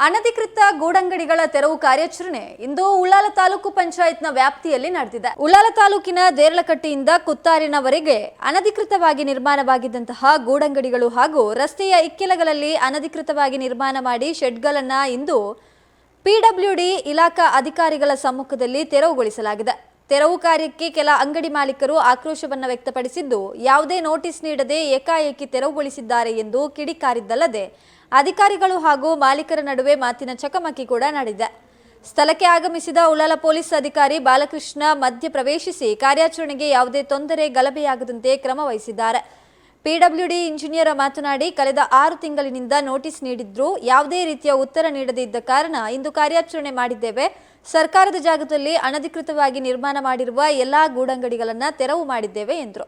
ಅನಧಿಕೃತ ಗೂಡಂಗಡಿಗಳ ತೆರವು ಕಾರ್ಯಾಚರಣೆ ಇಂದು ಉಳ್ಳಾಲ ತಾಲೂಕು ಪಂಚಾಯತ್ನ ವ್ಯಾಪ್ತಿಯಲ್ಲಿ ನಡೆದಿದೆ. ಉಳ್ಳಾಲ ತಾಲೂಕಿನ ದೇರ್ಲಕಟ್ಟೆಯಿಂದ ಕುತ್ತಾರಿನವರೆಗೆ ಅನಧಿಕೃತವಾಗಿ ನಿರ್ಮಾಣವಾಗಿದ್ದಂತಹ ಗೂಡಂಗಡಿಗಳು ಹಾಗೂ ರಸ್ತೆಯ ಇಕ್ಕೆಲಗಳಲ್ಲಿ ಅನಧಿಕೃತವಾಗಿ ನಿರ್ಮಾಣ ಮಾಡಿ ಶೆಡ್ಗಳನ್ನು ಇಂದು ಪಿಡಬ್ಲ್ಯೂಡಿ ಇಲಾಖಾ ಅಧಿಕಾರಿಗಳ ಸಮ್ಮುಖದಲ್ಲಿ ತೆರವುಗೊಳಿಸಲಾಗಿದೆ. ತೆರವು ಕಾರ್ಯಕ್ಕೆ ಕೆಲ ಅಂಗಡಿ ಮಾಲೀಕರು ಆಕ್ರೋಶವನ್ನು ವ್ಯಕ್ತಪಡಿಸಿದ್ದು, ಯಾವುದೇ ನೋಟಿಸ್ ನೀಡದೆ ಏಕಾಏಕಿ ತೆರವುಗೊಳಿಸಿದ್ದಾರೆ ಎಂದು ಕಿಡಿಕಾರಿದ್ದಲ್ಲದೆ ಅಧಿಕಾರಿಗಳು ಹಾಗೂ ಮಾಲೀಕರ ನಡುವೆ ಮಾತಿನ ಚಕಮಕಿ ಕೂಡ ನಡೆದಿದೆ. ಸ್ಥಳಕ್ಕೆ ಆಗಮಿಸಿದ ಉಳ್ಳಾಲ ಪೊಲೀಸ್ ಅಧಿಕಾರಿ ಬಾಲಕೃಷ್ಣ ಮಧ್ಯ ಪ್ರವೇಶಿಸಿ ಕಾರ್ಯಾಚರಣೆಗೆ ಯಾವುದೇ ತೊಂದರೆ ಗಲಭೆಯಾಗದಂತೆ ಕ್ರಮ ವಹಿಸಿದ್ದಾರೆ. ಪಿಡಬ್ಲ್ಯೂಡಿ ಇಂಜಿನಿಯರ್ ಮಾತನಾಡಿ, ಕಳೆದ 6 ತಿಂಗಳಿನಿಂದ ನೋಟಿಸ್ ನೀಡಿದ್ರೂ ಯಾವುದೇ ರೀತಿಯ ಉತ್ತರ ನೀಡದೇ ಇದ್ದ ಕಾರಣ ಇಂದು ಕಾರ್ಯಾಚರಣೆ ಮಾಡಿದ್ದೇವೆ. ಸರ್ಕಾರದ ಜಾಗದಲ್ಲಿ ಅನಧಿಕೃತವಾಗಿ ನಿರ್ಮಾಣ ಮಾಡಿರುವ ಎಲ್ಲಾ ಗೂಡಂಗಡಿಗಳನ್ನು ತೆರವು ಮಾಡಿದ್ದೇವೆ ಎಂದರು.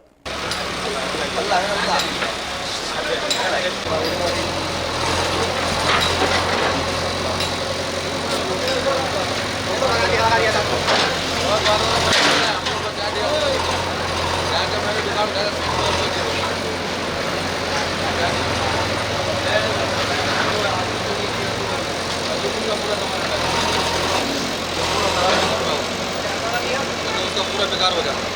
पूरा बेकार हो जाता है।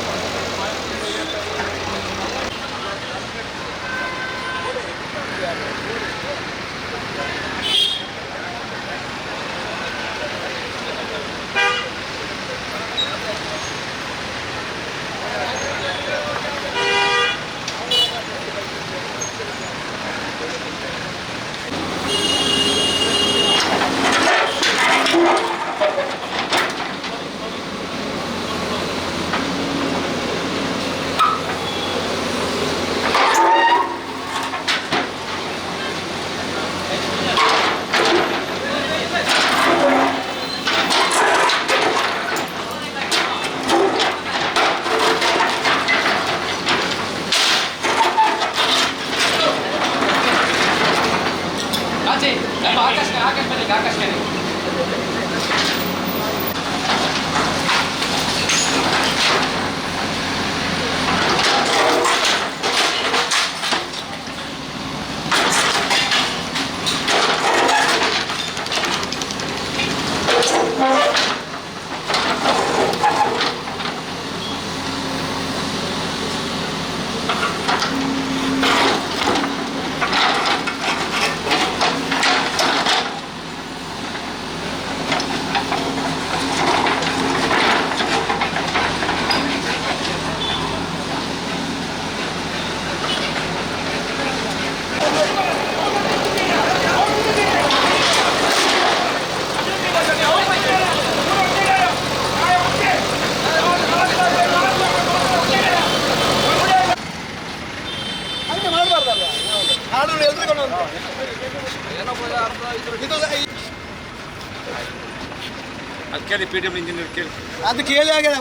ಕೇಳಿ ಪಿಡಬ್ಲ್ಯೂ ಇಂಜಿನಿಯರ್ ಕೇಳಿ ಅದು ಕೇಳಿ ಆಗಿದೆ.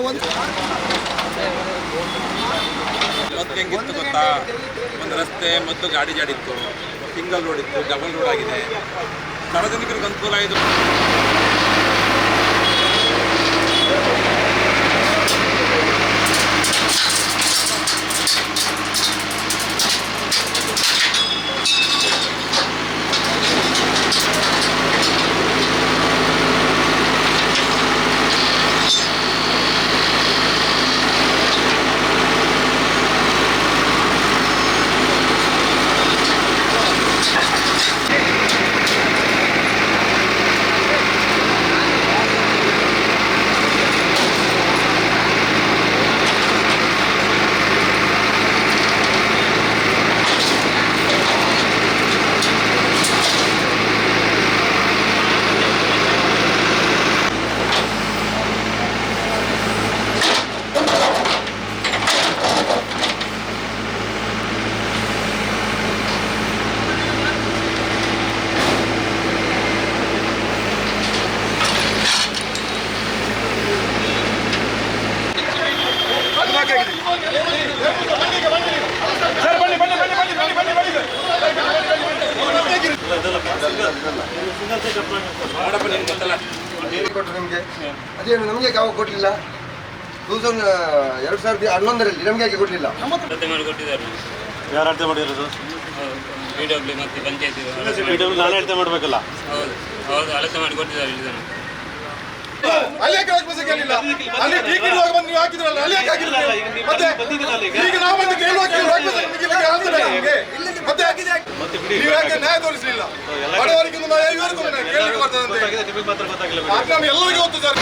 ಮೊದಲು ಹೆಂಗಿತ್ತು ಗೊತ್ತಾ, ಒಂದು ರಸ್ತೆ ಮತ್ತು ಗಾಡಿ ಜಾಡಿತ್ತು, ಸಿಂಗಲ್ ರೋಡ್ ಇತ್ತು, ಡಬಲ್ ರೋಡ್ ಆಗಿದೆ, ಸಾರ್ವಜನಿಕರಿಗೆ ಅನುಕೂಲ ಆಯಿತು. ನಿಮಗೆ ಅದೇ ನಮಗೆ ಯಾವ ಕೊಡಲಿಲ್ಲ. 2011ರಲ್ಲಿ ನಮಗೆ ಯಾಕೆ ಕೊಡಲಿಲ್ಲ? ಯಾರು ಅಳತೆ ಮಾಡಿರೋದು? ಪಿಡಬ್ಲ್ಯೂ ಮತ್ತು ಪಂಚಾಯತಿ ನಾನೇ ಅಳತೆ ಮಾಡಬೇಕಲ್ಲ. ಹೌದು. ಹೌದು ಅಳತೆ ಮಾಡಿ ಕೊಟ್ಟಿದ್ದಾರೆ ಇಲ್ಲಿ ತನಕ. ಅಲ್ಲಿ ಯಾಕೆ ಹಾಕ್ಬೇಕು ಕೇಳಿಲ್ಲ? ಅಲ್ಲಿ ಟಿಕೆಟ್ ಹೋಗಿ ಬಂದು ನೀವು ಹಾಕಿದ್ರಲ್ಲ, ಅಲ್ಲಿ ಯಾಕೆ ಹಾಕಿಲ್ಲ? ಮತ್ತೆ ಈಗ ನಾವು ಬಂದು ಕೇಳುವಾಗ ಮತ್ತೆ ನೀವು ಯಾಕೆ ನ್ಯಾಯ ತೋರಿಸಲಿಲ್ಲ? ಬಡವರಿಗಿಂತ ನ್ಯಾಯ ಇವರಿಗೂ ನ್ಯಾಯ ಕೇಳಲಿಕ್ಕೆ ಬರ್ತದಂತೆ. ನಮ್ಗೆ ಎಲ್ಲರಿಗೂ ಗೊತ್ತು ಸರ್.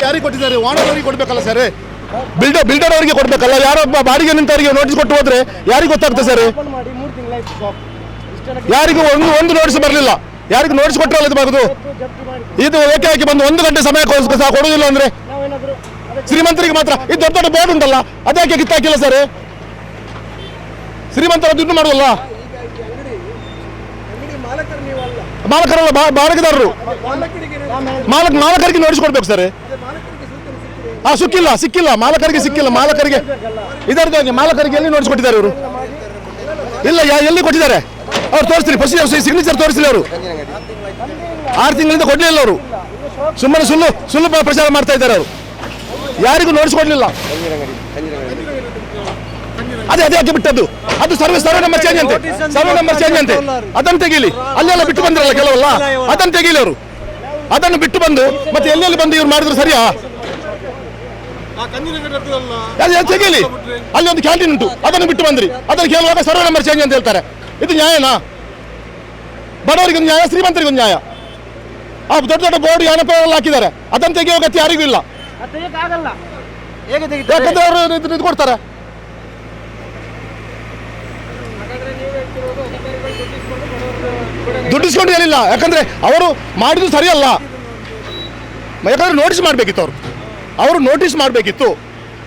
ಯಾರಿಗೆ ಕೊಟ್ಟಿದ್ದಾರೆ? ಓನರ್ ಅವರಿಗೆ ಕೊಡ್ಬೇಕಲ್ಲ ಸರ್, ಬಿಲ್ಡರ್ ಅವರಿಗೆ ಕೊಡ್ಬೇಕಲ್ಲ. ಯಾರೊಬ್ಬ ಬಾಡಿಗೆ ನಿಂತವರಿಗೆ ನೋಟಿಸ್ ಕೊಟ್ಟು ಹೋದ್ರೆ ಯಾರಿಗೆ ಗೊತ್ತಾಗ್ತದೆ ಸರ್? ಯಾರಿಗೂ ಒಂದು ನೋಟಿಸ್ ಬರಲಿಲ್ಲ. ಯಾರಿಗೂ ನೋಟಿಸ್ ಕೊಟ್ಟರೆ ಅದು ಬಾಗುದು. ಇದು ಏಕಾಏಕಿ ಬಂದು 1 ಗಂಟೆ ಸಮಯ ಕೊಡುವುದಿಲ್ಲ ಅಂದ್ರೆ ಶ್ರೀಮಂತರಿಗೆ ಮಾತ್ರ. ಇದು ದೊಡ್ಡ ದೊಡ್ಡ ಬೋರ್ಡ್ ಉಂಟಲ್ಲ, ಅದ್ಯಾಕೆ ಕಿತ್ತಾಕಿಲ್ಲ ಸರ್? ಶ್ರೀಮಂತರ ದುಡ್ಡು ಮಾಡುವಲ್ಲ, ಮಾಲಕರಲ್ಲ, ಬಾಡಿಗೆದಾರರು. ಮಾಲಕರಿಗೆ ನೋಟಿಸ್ ಕೊಡ್ಬೇಕು ಸರ್. ಸಿಕ್ಕಿಲ್ಲ ಮಾಲಕರಿಗೆ ಸಿಕ್ಕಿಲ್ಲ. ಮಾಲಕರಿಗೆ ಇದರದ್ದು ಮಾಲಕರಿಗೆ ಎಲ್ಲಿ ನೋಟಿಸ್ ಕೊಟ್ಟಿದ್ದಾರೆ ಇವರು? ಇಲ್ಲ, ಎಲ್ಲಿ ಕೊಟ್ಟಿದ್ದಾರೆ ಅವ್ರು ತೋರಿಸ್ತೀರಿ. First signature ತೋರಿಸಲಿ. ಅವರು 6 ತಿಂಗಳಿಂದ ಕೊಡ್ಲಿಲ್ಲ. ಅವರು ಸುಮ್ಮನೆ ಸುಳ್ಳು ಪ್ರಚಾರ ಮಾಡ್ತಾ ಇದ್ದಾರೆ. ಅವರು ಯಾರಿಗೂ ನೋಟಿಸ್ ಕೊಡ್ಲಿಲ್ಲ. ಅದೇ ಯಾಕೆ ಬಿಟ್ಟದ್ದು? ಅದು ಸರ್ವೆ ನಂಬರ್ ಚೇಂಜ್ ಅಂತೆ. ಅದನ್ನು ತೆಗೀಲಿ. ಅಲ್ಲೆಲ್ಲ ಬಿಟ್ಟು ಬಂದಿರಲ್ಲ ಕೆಲವಲ್ಲ, ಅದನ್ನು ತೆಗೀಲಿ. ಅವರು ಅದನ್ನು ಬಿಟ್ಟು ಬಂದು ಮತ್ತೆ ಎಲ್ಲೆಲ್ಲಿ ಬಂದು ಇವ್ರು ಮಾಡಿದ್ರು ಸರಿಯಾ? ತೆಗೀಲಿ. ಅಲ್ಲಿ ಒಂದು ಕ್ಯಾಂಟೀನ್ ಉಂಟು, ಅದನ್ನು ಬಿಟ್ಟು ಬಂದ್ರಿ. ಅದನ್ನು ಕೇಳುವಾಗ ಸರ್ವೆ ನಂಬರ್ ಚೇಂಜ್ ಅಂತ ಹೇಳ್ತಾರೆ. ಇದು ನ್ಯಾಯನಾ? ಬಡವರಿಗೊಂದು ನ್ಯಾಯ, ಶ್ರೀಮಂತರಿಗೊಂದು ನ್ಯಾಯ. ಆ ದೊಡ್ಡ ದೊಡ್ಡ ಬೋರ್ಡ್ ಎಲ್ಲ ಹಾಕಿದ್ದಾರೆ, ಅದನ್ನು ತೆಗೆಯುವ ಗತಿ ಯಾರಿಗೂ ಇಲ್ಲ. ಯಾಕಂದ್ರೆ ಅವರು ಇದು ಕೊಡ್ತಾರೆ. ದುಡ್ಡಿಸ್ಕೊಂಡು ಏನಿಲ್ಲ, ಯಾಕಂದ್ರೆ ಅವರು ಮಾಡಿದ್ದು ಸರಿಯಲ್ಲ. ಯಾಕಂದ್ರೆ ನೋಟಿಸ್ ಮಾಡಬೇಕಿತ್ತು. ಅವರು ನೋಟಿಸ್ ಮಾಡಬೇಕಿತ್ತು.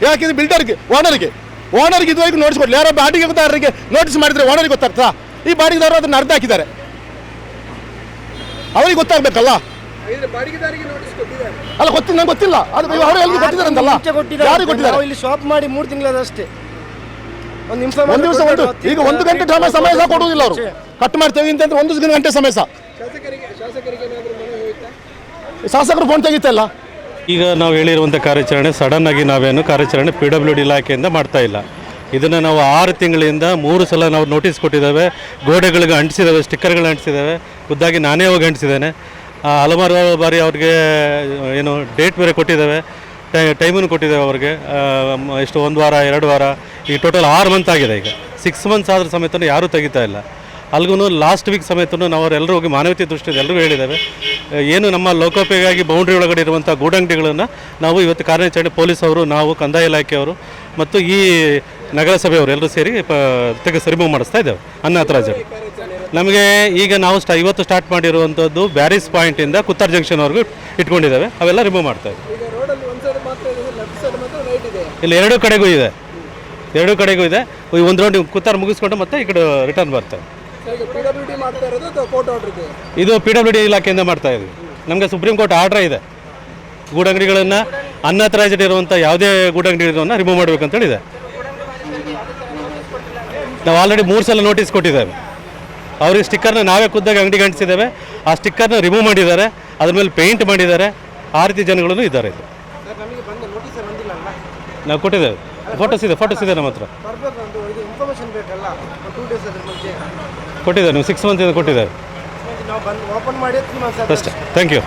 ಯಾಕಿದ್ರೆ ಬಿಲ್ಡರ್ಗೆ, ಓನರ್ಗೆ ಇದುವರೆಗೂ ನೋಟಿಸ್ ಕೊಡಲಿ. ಯಾರೋ ಬಾಡಿಗೆದಾರರಿಗೆ ನೋಟಿಸ್ ಮಾಡಿದ್ರೆ ಓನರ್ಗೆ ಗೊತ್ತಾಗ್ತಾ? ಈ ಬಾಡಿಗೆದಾರರು ಅದನ್ನು ಅರ್ಧ ಹಾಕಿದ್ದಾರೆ. ಅವರಿಗೆ ಗೊತ್ತಾಗಬೇಕಲ್ಲ. ಅಲ್ಲ, ನಂಗೆ ಗೊತ್ತಿಲ್ಲ. ಅದು ಅವರು ಎಲ್ಲಿ ಕೊಟ್ಟಿದ್ದಾರೆ ಅಂತಲ್ಲ, ಯಾರಿಗೆ ಕೊಟ್ಟಿದ್ದಾರೆ? ಇಲ್ಲಿ ಶಾಪ್ ಮಾಡಿ 3 ತಿಂಗಳದಷ್ಟೇ. ಒಂದು ದಿವಸ ಈಗ 1 ಗಂಟೆ ಸಮಯ ಸಹ ಕೊಡುವುದಿಲ್ಲ. ಅವರು ಕಟ್ ಮಾಡ್ತೇವೆ ಅಂತಂದ್ರೆ 1 ಗಂಟೆ ಸಮಯ ಸಹ. ಶಾಸಕರು ಫೋನ್ ತೆಗಿತಲ್ಲ. ಈಗ ನಾವು ಹೇಳಿರುವಂಥ ಕಾರ್ಯಾಚರಣೆ ಸಡನ್ ಆಗಿ ನಾವೇನು ಕಾರ್ಯಾಚರಣೆ PWD ಇಲಾಖೆಯಿಂದ ಮಾಡ್ತಾ ಇಲ್ಲ. ಇದನ್ನು ನಾವು 6 ತಿಂಗಳಿಂದ 3 ಸಲ ನಾವು ನೋಟಿಸ್ ಕೊಟ್ಟಿದ್ದೇವೆ, ಗೋಡೆಗಳಿಗೆ ಅಂಟಿಸಿದ್ದೇವೆ, ಸ್ಟಿಕ್ಕರ್ಗಳು ಅಂಟಿಸಿದ್ದೇವೆ, ಖುದ್ದಾಗಿ ನಾನೇ ಹೋಗಿ ಅಂಟಿಸಿದ್ದೇನೆ. ಹಲವಾರು ಬಾರಿ ಅವ್ರಿಗೆ ಏನು ಡೇಟ್ ಬೇರೆ ಕೊಟ್ಟಿದ್ದೇವೆ, ಟೈಮನ್ನು ಕೊಟ್ಟಿದ್ದೇವೆ ಅವ್ರಿಗೆ. ಎಷ್ಟು 1 ವಾರ 2 ವಾರ, ಈಗ ಟೋಟಲ್ 6 ಮಂತ್ ಆಗಿದೆ. ಈಗ 6 ಮಂತ್ಸ್ ಆದರೂ ಸಮೇತ ಯಾರೂ ತೆಗಿತಾ ಇಲ್ಲ. ಅಲ್ಗೂ ಲಾಸ್ಟ್ ವೀಕ್ ಸಮೇತ ನಾವು ಅವರೆಲ್ಲರೂ ಹೋಗಿ ಮಾನವೀಯತೆ ದೃಷ್ಟಿಯಿಂದ ಎಲ್ಲರಿಗೂ ಹೇಳಿದ್ದೇವೆ. ಏನು ನಮ್ಮ ಲೋಕೋಪಯೋಗಿ ಬೌಂಡ್ರಿ ಒಳಗಡೆ ಇರುವಂಥ ಗೂಡಂಗಡಿಗಳನ್ನು ನಾವು ಇವತ್ತು ಕಾರ್ಯಾಚರಣೆ ಪೊಲೀಸ್ ಅವರು, ನಾವು ಕಂದಾಯ ಇಲಾಖೆಯವರು ಮತ್ತು ಈ ನಗರಸಭೆಯವರು ಎಲ್ಲರೂ ಸೇರಿ ರಿಮೂವ್ ಮಾಡಿಸ್ತಾ ಇದ್ದೇವೆ ಅನ್ನಾಥರಾಜರು. ನಮಗೆ ಈಗ ನಾವು ಇವತ್ತು ಸ್ಟಾರ್ಟ್ ಮಾಡಿರುವಂಥದ್ದು ಬ್ಯಾರಿಸ್ ಪಾಯಿಂಟಿಂದ ಕುತ್ತಾರ್ ಜಂಕ್ಷನ್ವರೆಗೂ ಇಟ್ಕೊಂಡಿದ್ದೇವೆ. ಅವೆಲ್ಲ ರಿಮೂವ್ ಮಾಡ್ತಾ ಇದ್ದೀವಿ. ಇಲ್ಲಿ 2 ಕಡೆಗೂ ಇದೆ, 2 ಕಡೆಗೂ ಇದೆ. ಒಂದು ರೌಂಡ್ ಕುತ್ತಾರ್ ಮುಗಿಸ್ಕೊಂಡು ಮತ್ತೆ ಈ ಕಡೆ ರಿಟರ್ನ್ ಬರ್ತಾರೆ. ಇದು PWD ಇಲಾಖೆಯಿಂದ ಮಾಡ್ತಾ ಇದ್ವಿ. ನಮಗೆ ಸುಪ್ರೀಂ ಕೋರ್ಟ್ ಆರ್ಡರ್ ಇದೆ, ಗೂಡಂಗಡಿಗಳನ್ನು ಅನ್ನಾಥರೈಸ್ಡ್ ಇರುವಂಥ ಯಾವುದೇ ಗೂಡಂಗಡಿಗಳನ್ನು ರಿಮೂವ್ ಮಾಡಬೇಕಂತೇಳಿದೆ. ನಾವು ಆಲ್ರೆಡಿ 3 ಸಲ ನೋಟಿಸ್ ಕೊಟ್ಟಿದ್ದೇವೆ. ಅವ್ರಿಗೆ ಸ್ಟಿಕ್ಕರ್ನ ನಾವೇ ಖುದ್ದಾಗಿ ಅಂಗಡಿಗೆ ಅಂಟಿಸಿದ್ದೇವೆ. ಆ ಸ್ಟಿಕ್ಕರ್ನ ರಿಮೂವ್ ಮಾಡಿದ್ದಾರೆ, ಅದ್ರ ಮೇಲೆ ಪೇಂಟ್ ಮಾಡಿದ್ದಾರೆ. ಆ ರೀತಿ ಜನಗಳೂ ಇದ್ದಾರೆ. ಇದು ನಾವು ಕೊಟ್ಟಿದ್ದೇವೆ, ಫೋಟೋಸ್ ಇದೆ ನಮ್ಮ ಹತ್ರ. ಕೊಟ್ಟಿದ್ದಾರೆ, ನೀವು 6 ಮಂತಿಂದ ಕೊಟ್ಟಿದ್ದಾರೆ ಅಷ್ಟೇ. Thank you.